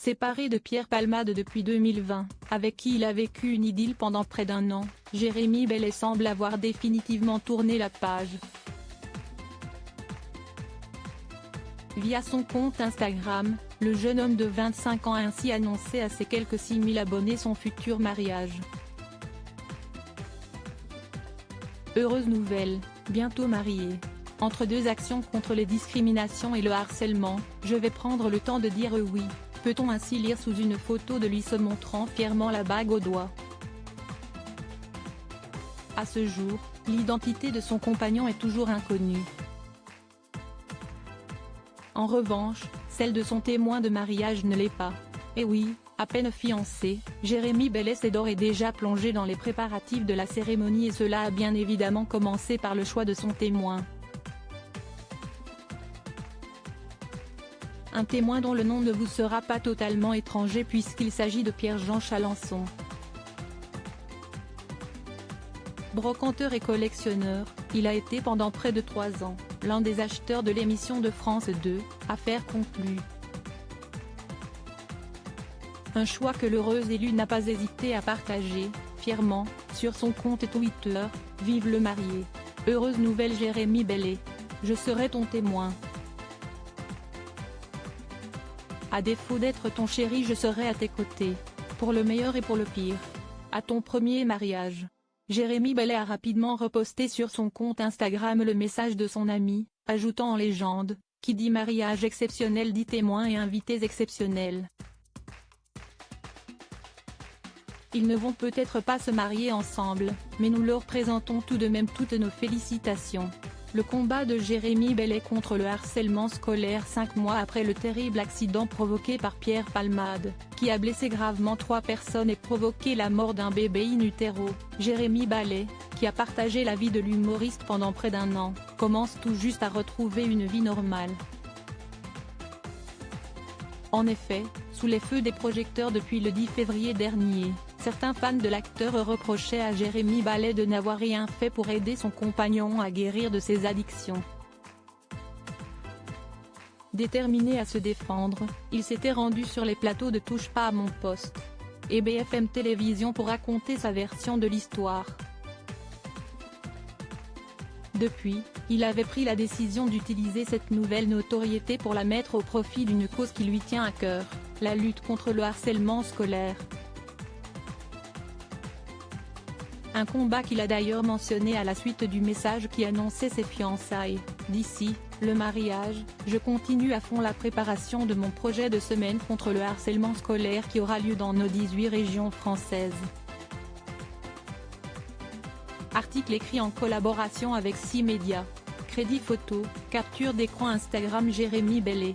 Séparé de Pierre Palmade depuis 2020, avec qui il a vécu une idylle pendant près d'un an, Jérémy Bellet semble avoir définitivement tourné la page. Via son compte Instagram, le jeune homme de 25 ans a ainsi annoncé à ses quelques 6 000 abonnés son futur mariage. Heureuse nouvelle, bientôt marié. Entre deux actions contre les discriminations et le harcèlement, je vais prendre le temps de dire oui, peut-on ainsi lire sous une photo de lui se montrant fièrement la bague au doigt. À ce jour, l'identité de son compagnon est toujours inconnue. En revanche, celle de son témoin de mariage ne l'est pas. Et oui, à peine fiancé, Jérémy Bellet s'est d'ores et déjà plongé dans les préparatifs de la cérémonie et cela a bien évidemment commencé par le choix de son témoin. Un témoin dont le nom ne vous sera pas totalement étranger puisqu'il s'agit de Pierre-Jean Chalençon. Brocanteur et collectionneur, il a été pendant près de 3 ans, l'un des acheteurs de l'émission de France 2, Affaires conclues. Un choix que l'heureuse élue n'a pas hésité à partager, fièrement, sur son compte Twitter, vive le marié. Heureuse nouvelle Jérémy Bellet. Je serai ton témoin. À défaut d'être ton chéri, je serai à tes côtés. Pour le meilleur et pour le pire. À ton premier mariage. Jérémy Bellet a rapidement reposté sur son compte Instagram le message de son ami, ajoutant en légende, qui dit mariage exceptionnel dit témoins et invités exceptionnels. Ils ne vont peut-être pas se marier ensemble, mais nous leur présentons tout de même toutes nos félicitations. Le combat de Jérémy Bellet contre le harcèlement scolaire 5 mois après le terrible accident provoqué par Pierre Palmade, qui a blessé gravement 3 personnes et provoqué la mort d'un bébé in utero. Jérémy Bellet, qui a partagé la vie de l'humoriste pendant près d'un an, commence tout juste à retrouver une vie normale. En effet, sous les feux des projecteurs depuis le 10 février dernier, certains fans de l'acteur reprochaient à Jérémy Bellet de n'avoir rien fait pour aider son compagnon à guérir de ses addictions. Déterminé à se défendre, il s'était rendu sur les plateaux de Touche pas à mon poste et BFM Télévision pour raconter sa version de l'histoire. Depuis, il avait pris la décision d'utiliser cette nouvelle notoriété pour la mettre au profit d'une cause qui lui tient à cœur, la lutte contre le harcèlement scolaire. Un combat qu'il a d'ailleurs mentionné à la suite du message qui annonçait ses fiançailles. D'ici, le mariage, je continue à fond la préparation de mon projet de semaine contre le harcèlement scolaire qui aura lieu dans nos 18 régions françaises. Article écrit en collaboration avec 6 médias. Crédit photo, capture d'écran Instagram Jérémy Bellet.